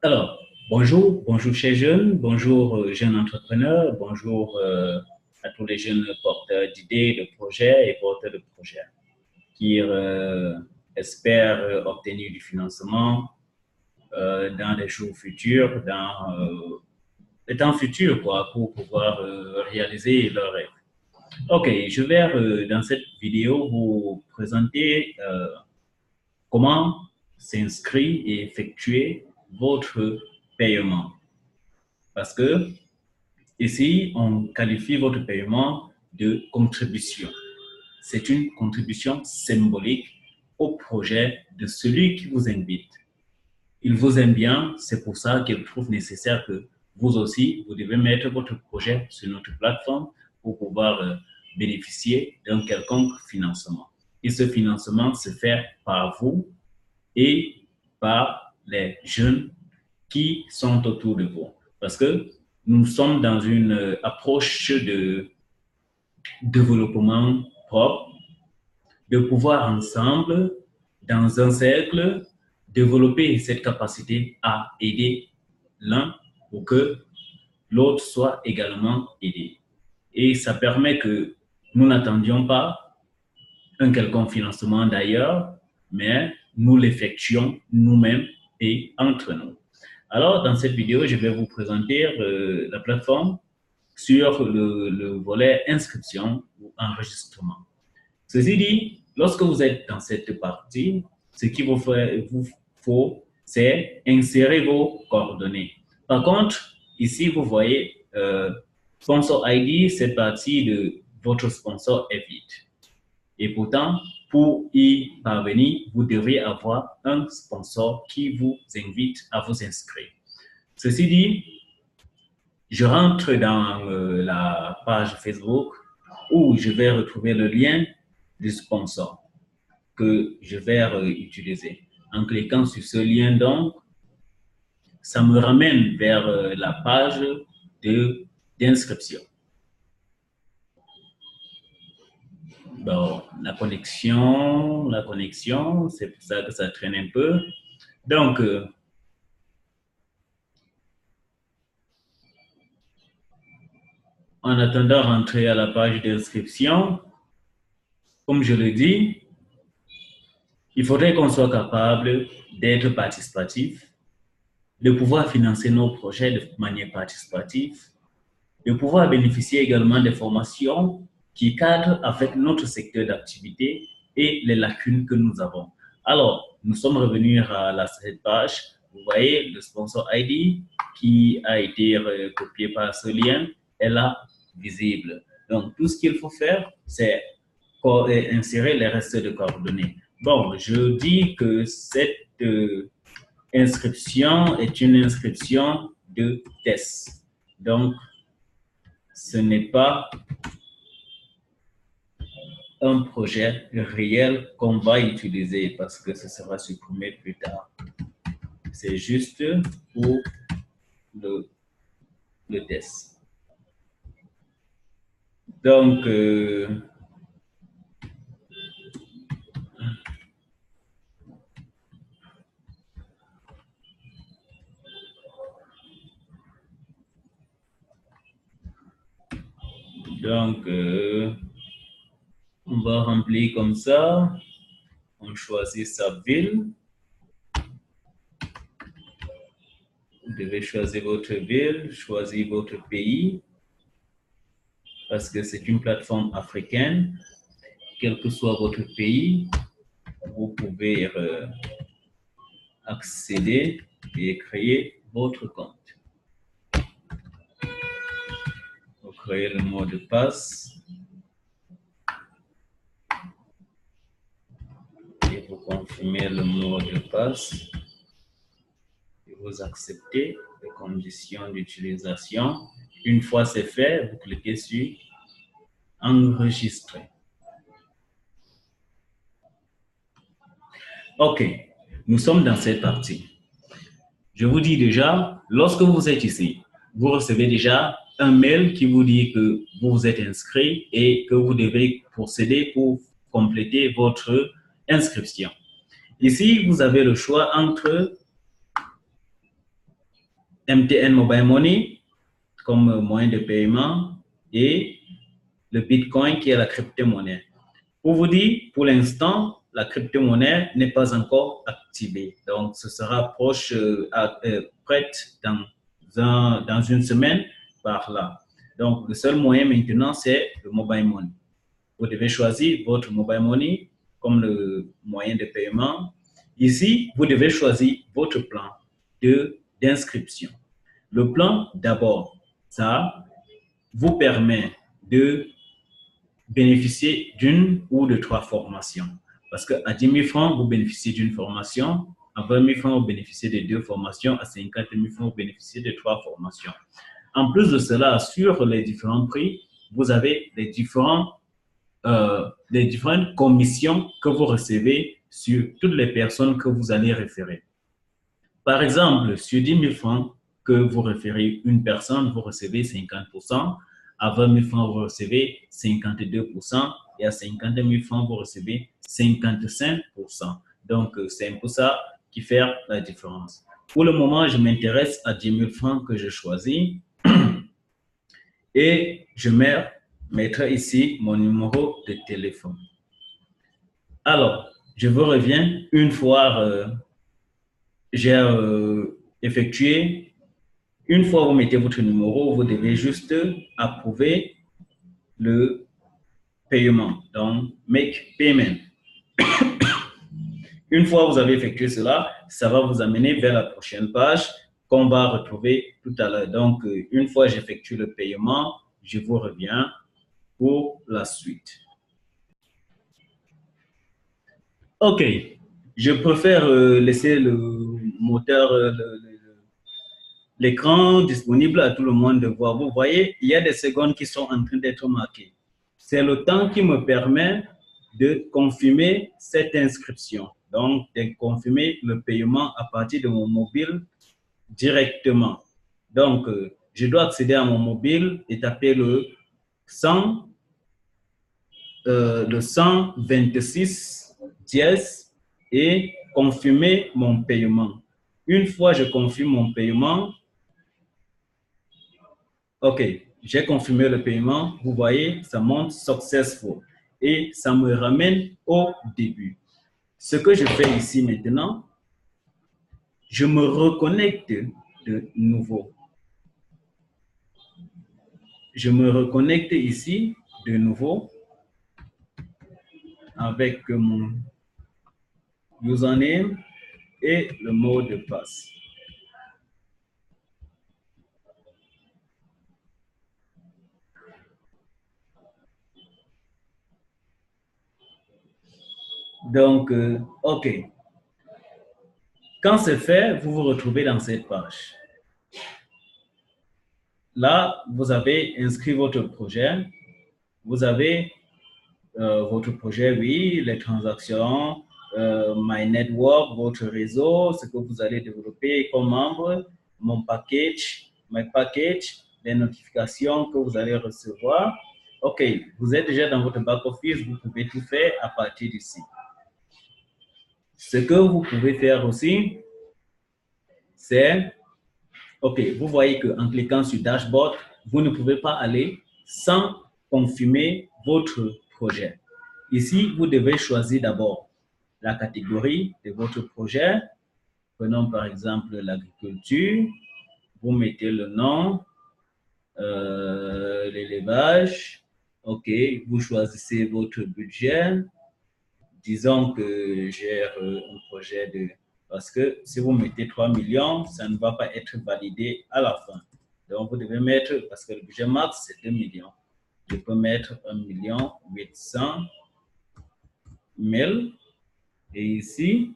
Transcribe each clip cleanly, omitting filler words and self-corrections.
Alors, bonjour chers jeunes, bonjour jeunes entrepreneurs, bonjour à tous les jeunes porteurs d'idées, de projets et porteurs de projets qui espèrent obtenir du financement dans les jours futurs, dans les temps futurs, quoi, pour pouvoir réaliser leurs rêves. Ok, je vais dans cette vidéo vous présenter comment s'inscrire et effectuer votre paiement. Parce que ici, on qualifie votre paiement de contribution. C'est une contribution symbolique au projet de celui qui vous invite. Il vous aime bien, c'est pour ça qu'il trouve nécessaire que vous aussi, vous devez mettre votre projet sur notre plateforme pour pouvoir bénéficier d'un quelconque financement. Et ce financement se fait par vous et par les jeunes qui sont autour de vous. Parce que nous sommes dans une approche de développement propre, de pouvoir ensemble, dans un cercle, développer cette capacité à aider l'un pour que l'autre soit également aidé. Et ça permet que nous n'attendions pas un quelconque financement d'ailleurs, mais nous l'effectuons nous-mêmes et entre nous. Alors, dans cette vidéo, je vais vous présenter la plateforme sur le volet inscription ou enregistrement. Ceci dit, lorsque vous êtes dans cette partie, ce qu'il vous faut, c'est insérer vos coordonnées. Par contre, ici, vous voyez sponsor ID, cette partie de votre sponsor est vide. Et pourtant, pour y parvenir, vous devriez avoir un sponsor qui vous invite à vous inscrire. Ceci dit, je rentre dans la page Facebook où je vais retrouver le lien du sponsor que je vais utiliser. En cliquant sur ce lien, donc, ça me ramène vers la page d'inscription. Bon, la connexion, c'est pour ça que ça traîne un peu. Donc, en attendant rentrer à la page d'inscription, comme je le dis, il faudrait qu'on soit capable d'être participatif, de pouvoir financer nos projets de manière participative, de pouvoir bénéficier également des formations qui cadrent avec notre secteur d'activité et les lacunes que nous avons. Alors, nous sommes revenus à cette page. Vous voyez le sponsor ID qui a été copié par ce lien est là, visible. Donc, tout ce qu'il faut faire, c'est insérer les restes de coordonnées. Bon, je dis que cette inscription est une inscription de test. Donc, ce n'est pas un projet réel qu'on va utiliser parce que ce sera supprimé plus tard. C'est juste pour le test. Donc, donc on va remplir comme ça. On choisit sa ville. Vous devez choisir votre ville, choisir votre pays, parce que c'est une plateforme africaine. Quel que soit votre pays, vous pouvez accéder et créer votre compte. Vous créez le mot de passe et vous confirmez le mot de passe et vous acceptez les conditions d'utilisation. Une fois c'est fait, vous cliquez sur enregistrer. OK, nous sommes dans cette partie. Je vous dis déjà, lorsque vous êtes ici, vous recevez déjà un mail qui vous dit que vous vous êtes inscrit et que vous devez procéder pour compléter votre inscription. Ici, vous avez le choix entre MTN Mobile Money comme moyen de paiement et le Bitcoin qui est la crypto-monnaie. Pour vous dire, pour l'instant, la crypto-monnaie n'est pas encore activée. Donc, ce sera proche, prête dans une semaine par là. Donc, le seul moyen maintenant, c'est le mobile money. Vous devez choisir votre mobile money comme le moyen de paiement. Ici, vous devez choisir votre plan d'inscription. Le plan, d'abord, ça vous permet de bénéficier d'une ou de 3 formations. Parce qu'à 10 000 francs, vous bénéficiez d'une formation. À 20 000 francs, vous bénéficiez de 2 formations. À 50 000 francs, vous bénéficiez de 3 formations. En plus de cela, sur les différents prix, vous avez les différentes commissions que vous recevez sur toutes les personnes que vous allez référer. Par exemple, sur 10 000 francs que vous référez une personne, vous recevez 50%. À 20 000 francs, vous recevez 52%. Et à 50 000 francs, vous recevez 55%. Donc, c'est un peu ça qui fait la différence. Pour le moment, je m'intéresse à 10 000 francs que je choisis. Et je mettrai ici mon numéro de téléphone. Alors, je vous reviens une fois j'ai effectué. Une fois vous mettez votre numéro, vous devez juste approuver le paiement. Donc, make payment. Une fois vous avez effectué cela, ça va vous amener vers la prochaine page qu'on va retrouver tout à l'heure. Donc, une fois j'effectue le paiement, je vous reviens pour la suite. OK. Je préfère laisser le moteur, l'écran disponible à tout le monde de voir. Vous voyez, il y a des secondes qui sont en train d'être marquées. C'est le temps qui me permet de confirmer cette inscription. Donc, de confirmer le paiement à partir de mon mobile directement. Donc, je dois accéder à mon mobile et taper le 126 dièse et confirmer mon paiement. Une fois je confirme mon paiement, OK, j'ai confirmé le paiement. Vous voyez, ça montre successful et ça me ramène au début. Ce que je fais ici maintenant, je me reconnecte de nouveau. Je me reconnecte ici de nouveau avec mon username et le mot de passe. Donc, OK. Quand c'est fait, vous vous retrouvez dans cette page. Là, vous avez inscrit votre projet. Vous avez votre projet, oui, les transactions, My Network, votre réseau, ce que vous allez développer comme membre, mon package, My Package, les notifications que vous allez recevoir. OK, vous êtes déjà dans votre back-office, vous pouvez tout faire à partir d'ici. Ce que vous pouvez faire aussi, c'est, OK, vous voyez qu'en cliquant sur Dashboard, vous ne pouvez pas aller sans confirmer votre projet. Ici, vous devez choisir d'abord la catégorie de votre projet. Prenons par exemple l'agriculture. Vous mettez le nom, l'élevage. OK, vous choisissez votre budget. Disons que j'ai un projet de... Parce que si vous mettez 3 millions, ça ne va pas être validé à la fin. Donc, vous devez mettre, parce que le budget max, c'est 2 millions. Je peux mettre 1 800 000. Et ici,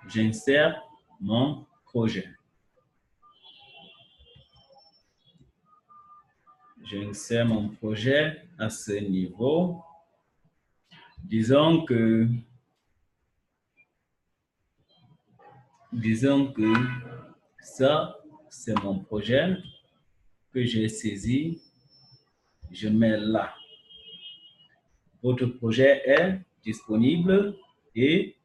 j'insère mon projet. J'insère mon projet à ce niveau. Disons que ça, c'est mon projet que j'ai saisi. Je mets là. Votre projet est disponible et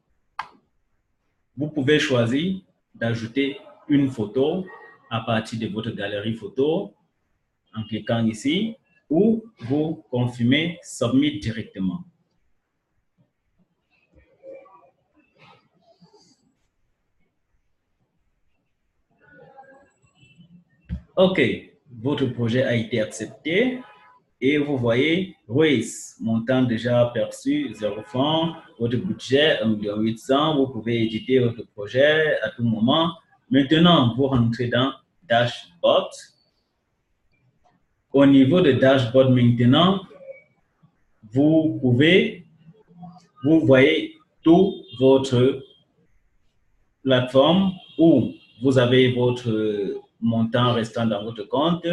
vous pouvez choisir d'ajouter une photo à partir de votre galerie photo en cliquant ici ou vous confirmez Submit directement. OK, votre projet a été accepté et vous voyez Raise, montant déjà perçu 0 francs, votre budget 1 800 000, vous pouvez éditer votre projet à tout moment. Maintenant, vous rentrez dans Dashboard. Au niveau de Dashboard maintenant, vous voyez toute votre plateforme où vous avez votre montant restant dans votre compte,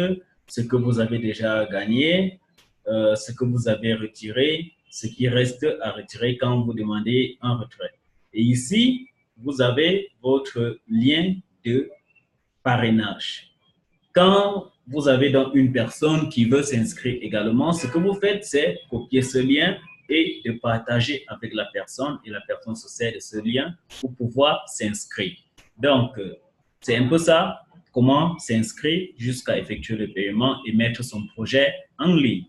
ce que vous avez déjà gagné, ce que vous avez retiré, ce qui reste à retirer quand vous demandez un retrait. Et ici, vous avez votre lien de parrainage. Quand vous avez donc une personne qui veut s'inscrire également, ce que vous faites, c'est copier ce lien et de partager avec la personne, et la personne se sert de ce lien pour pouvoir s'inscrire. Donc, c'est un peu ça, comment s'inscrire jusqu'à effectuer le paiement et mettre son projet en ligne.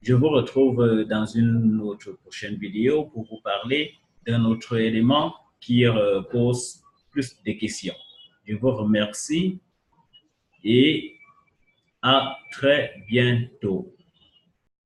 Je vous retrouve dans une autre prochaine vidéo pour vous parler d'un autre élément qui pose plus de questions. Je vous remercie et à très bientôt.